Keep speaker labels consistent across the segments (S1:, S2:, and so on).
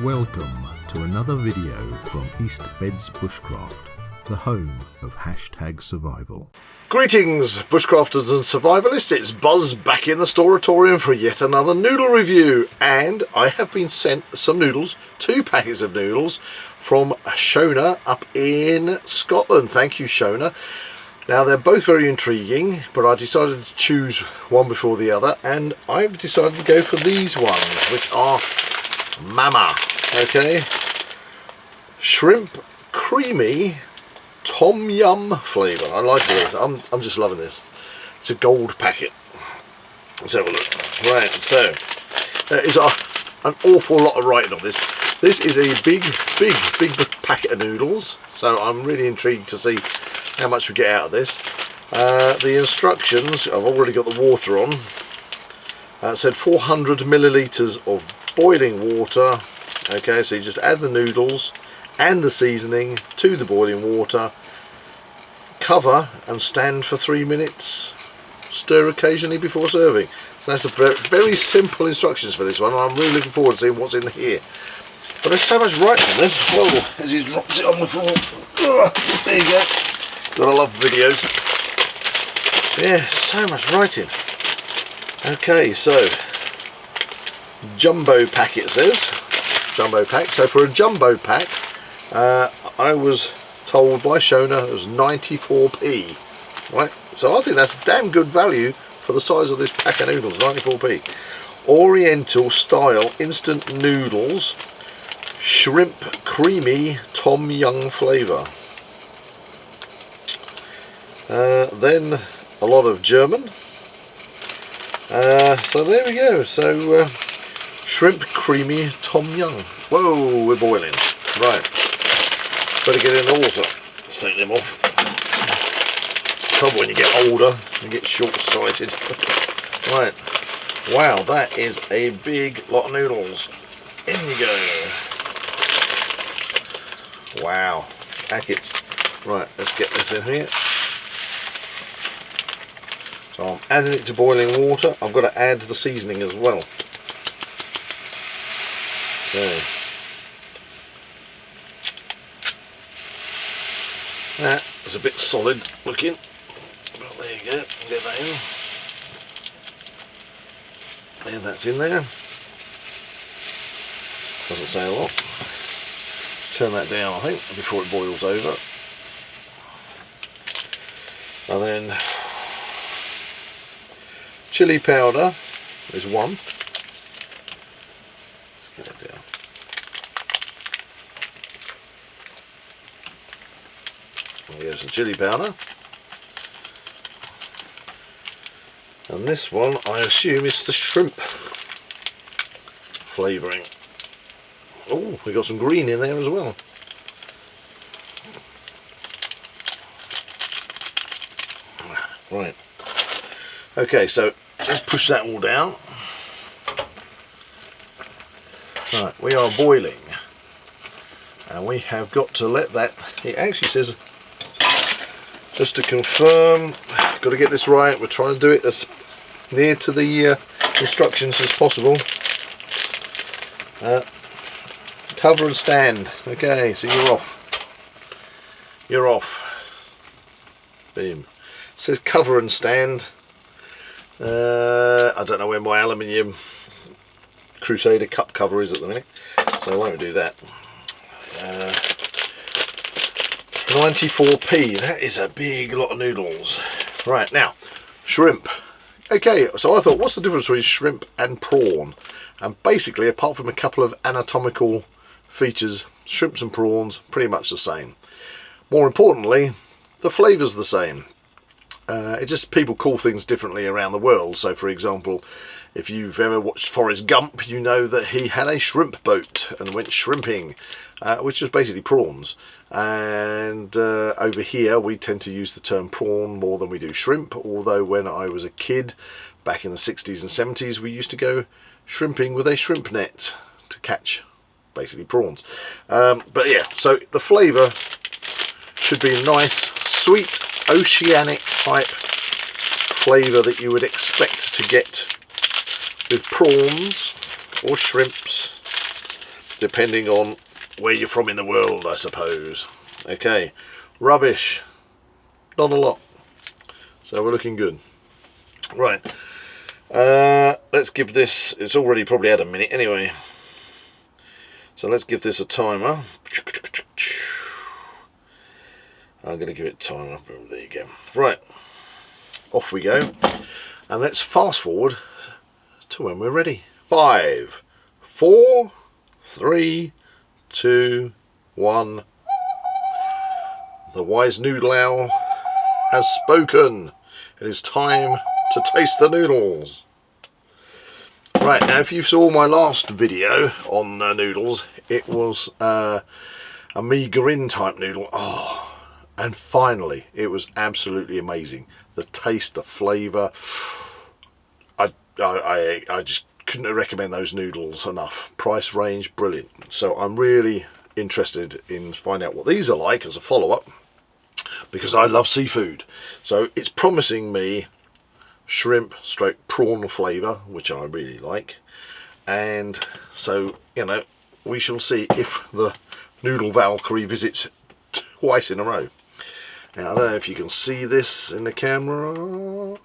S1: Welcome to another video from East Beds Bushcraft, the home of #survival.
S2: Greetings Bushcrafters and survivalists, it's Buzz back in the Storatorium for yet another noodle review, and I have been sent some noodles, 2 packets of noodles from Shona up in Scotland. Thank you, Shona. Now they're both very intriguing, but I decided to choose one before the other, and I've decided to go for these ones, which are Mama, okay, shrimp creamy tom yum flavour. I like this. I'm just loving this. It's a gold packet. Let's have a look. Right, so there is an awful lot of writing on this. This is a big packet of noodles, so I'm really intrigued to see how much we get out of this. The instructions, I've already got the water on. It said 400 millilitres of boiling water. Okay, so you just add the noodles and the seasoning to the boiling water, cover and stand for 3 minutes, stir occasionally before serving. So that's a very simple instructions for this one. I'm really looking forward to seeing what's in here. But there's so much writing on this. Whoa, as he drops it on the floor. There you go. Gotta love videos. Yeah, so much writing. Okay, so jumbo pack, it says. Jumbo pack. So for a jumbo pack, I was told by Shona it was 94p. Right? So I think that's damn good value for the size of this pack of noodles, 94p. Oriental style instant noodles, shrimp creamy tom yum flavour. Then a lot of German. So there we go. So shrimp creamy tom yum. Whoa, we're boiling. Right. Better get in the water. Let's take them off. Trouble when you get older, you get short-sighted. Right. Wow, that is a big lot of noodles. In you go. Wow. Packets. Right, let's get this in here. So I'm adding it to boiling water. I've got to add the seasoning as well. Okay. That is a bit solid looking. Well, there you go. Get that in. And that's in there. Doesn't say a lot. Let's turn that down, I think, before it boils over. And then chili powder is 1. Let's get that down. There's some chili powder. And this one, I assume, is the shrimp flavouring. Oh, we got some green in there as well. Right. Okay, so let's push that all down. Right, we are boiling. And we have got to let that, it actually says, just to confirm, got to get this right, we're trying to do it as near to the instructions as possible. Cover and stand. Okay, so you're off. You're off. Boom. It says cover and stand. I don't know where my aluminium Crusader cup cover is at the minute, so I won't do that. 94p, that is a big lot of noodles. Right, now, shrimp. Okay, so I thought, what's the difference between shrimp and prawn? And basically, apart from a couple of anatomical features, shrimps and prawns, pretty much the same. More importantly, the flavour's the same. It's just people call things differently around the world. So for example, if you've ever watched Forrest Gump, you know that he had a shrimp boat and went shrimping, which is basically prawns. And over here we tend to use the term prawn more than we do shrimp, although when I was a kid back in the 60s and 70s we used to go shrimping with a shrimp net to catch basically prawns. But yeah, so the flavour should be nice, sweet, oceanic type flavour that you would expect to get with prawns or shrimps depending on where you're from in the world, I suppose. Okay, rubbish, not a lot, so we're looking good. Right, let's give this, it's already probably had a minute anyway, so let's give this a timer. I'm going to give it a timer. There you go. Right, off we go, and let's fast forward to when we're ready. 5, 4, 3, 2, 1. The wise noodle owl has spoken. It is time to taste the noodles. Right, now if you saw my last video on noodles, it was a mee goreng type noodle. Oh, and finally it was absolutely amazing. The taste, the flavour. I just couldn't recommend those noodles enough. Price range, brilliant. So I'm really interested in finding out what these are like as a follow-up, because I love seafood. So it's promising me shrimp stroke prawn flavour, which I really like. And so, you know, we shall see if the noodle Valkyrie visits twice in a row. Now I don't know if you can see this in the camera.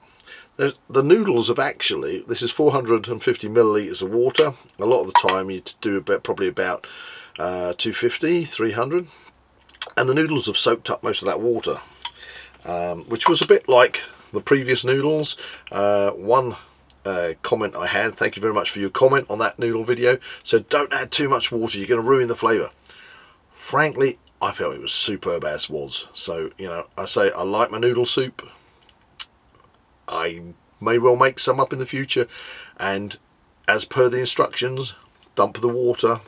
S2: The noodles have actually, this is 450 millilitres of water. A lot of the time you do probably about 250, 300. And the noodles have soaked up most of that water, which was a bit like the previous noodles. One comment I had, thank you very much for your comment on that noodle video, said don't add too much water, you're going to ruin the flavour. Frankly, I felt it was superb as was. So, you know, I say I like my noodle soup. I may well make some up in the future, and as per the instructions, dump the water.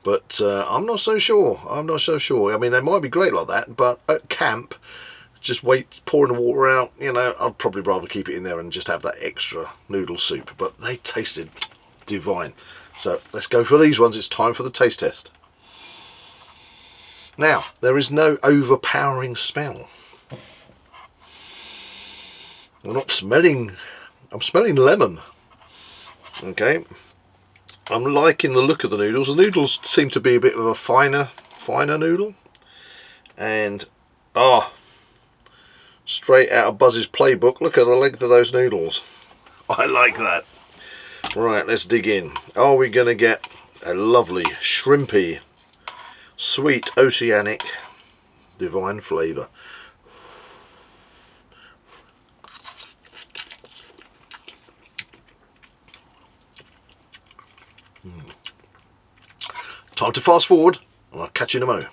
S2: But I'm not so sure. I'm not so sure. I mean, they might be great like that, but at camp, just wait, pouring the water out, you know, I'd probably rather keep it in there and just have that extra noodle soup. But they tasted divine. So let's go for these ones. It's time for the taste test. Now, there is no overpowering smell. I'm smelling lemon. Okay, I'm liking the look of the noodles. The noodles seem to be a bit of a finer noodle, and straight out of Buzz's playbook. Look at the length of those noodles. I like that. Right, let's dig in. Are we going to get a lovely shrimpy, sweet, oceanic, divine flavour? Time to fast forward, and I'll catch you in a mo.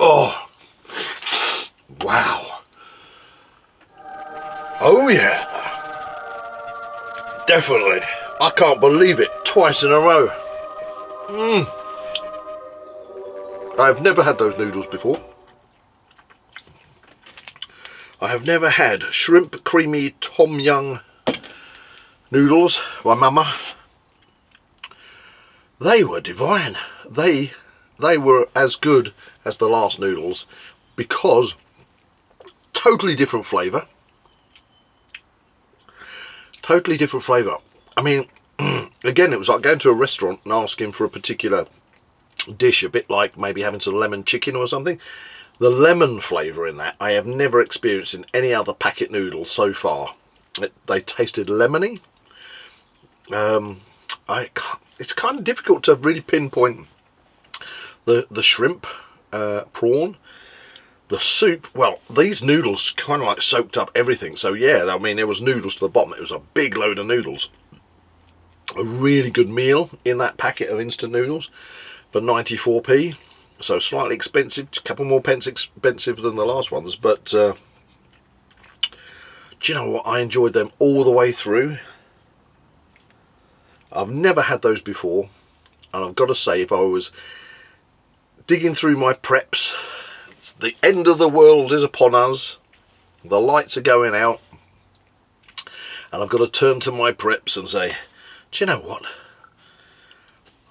S2: Oh, wow. Oh yeah, definitely. I can't believe it, twice in a row. I've never had those noodles before. I have never had shrimp creamy tom yum noodles by Mama. They were divine. They were as good as the last noodles, because totally different flavour. Totally different flavour. I mean, again, it was like going to a restaurant and asking for a particular dish, a bit like maybe having some lemon chicken or something. The lemon flavour in that I have never experienced in any other packet noodle so far. They tasted lemony. It's kind of difficult to really pinpoint the shrimp prawn. The soup, well, these noodles kind of like soaked up everything. So yeah, I mean, there was noodles to the bottom. It was a big load of noodles. A really good meal in that packet of instant noodles for 94p. So slightly expensive, a couple more pence expensive than the last ones. But do you know what? I enjoyed them all the way through. I've never had those before. And I've got to say, if I was digging through my preps, the end of the world is upon us. The lights are going out. And I've got to turn to my preps and say, do you know what?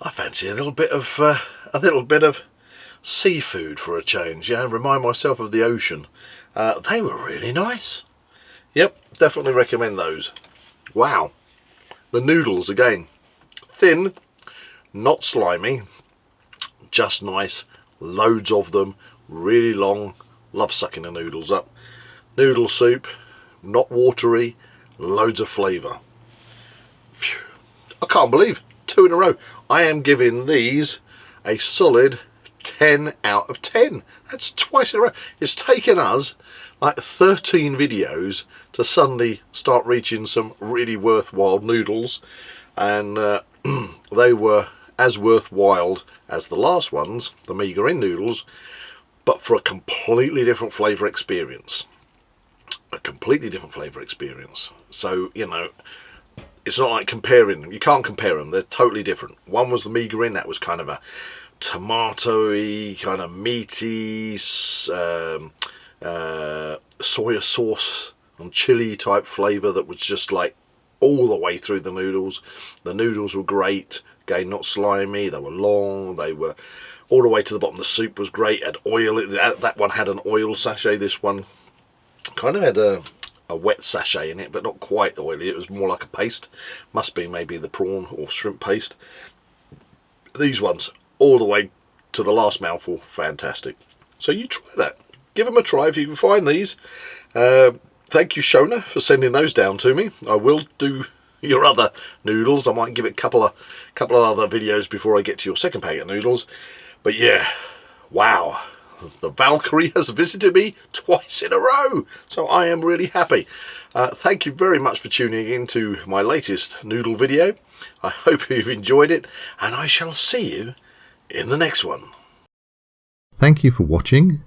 S2: I fancy a little bit of seafood for a change. Yeah, remind myself of the ocean. They were really nice. Yep, definitely recommend those. Wow. The noodles again. Thin, not slimy, just nice. Loads of them. Really long. Love sucking the noodles up. Noodle soup, not watery, loads of flavour. I can't believe 2 in a row. I am giving these a solid 10 out of 10. That's twice in a row. It's taken us like 13 videos to suddenly start reaching some really worthwhile noodles, and they were as worthwhile as the last ones, the Meagher noodles, but for a completely different flavour experience. A completely different flavour experience. So, you know, it's not like comparing them. You can't compare them. They're totally different. One was the Meagher, that was kind of a tomatoey, kind of meaty, soya sauce and chili type flavour that was just like all the way through the noodles. The noodles were great. Again, not slimy. They were long. They were all the way to the bottom. The soup was great. Had oil. That one had an oil sachet. This one kind of had a wet sachet in it, but not quite oily. It was more like a paste. Must be maybe the prawn or shrimp paste. These ones, all the way to the last mouthful, fantastic. So you try that. Give them a try if you can find these. Thank you, Shona, for sending those down to me. I will do your other noodles. I might give it a couple of other videos before I get to your second packet of noodles. But yeah, wow. The Valkyrie has visited me twice in a row, so I am really happy. Thank you very much for tuning in to my latest noodle video. I hope you've enjoyed it, and I shall see you in the next one.
S1: Thank you for watching.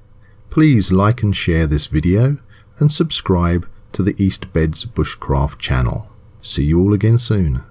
S1: Please like and share this video and subscribe to the East Beds Bushcraft channel. See you all again soon.